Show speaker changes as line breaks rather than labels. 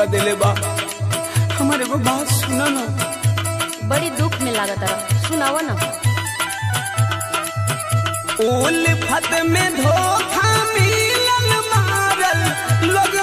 कर देले बा। हमारे को बात सुना ना।
बड़ी दुख में लागत रहा, सुनावा ना।
उल्फत में धोखा मिलन मारल लोग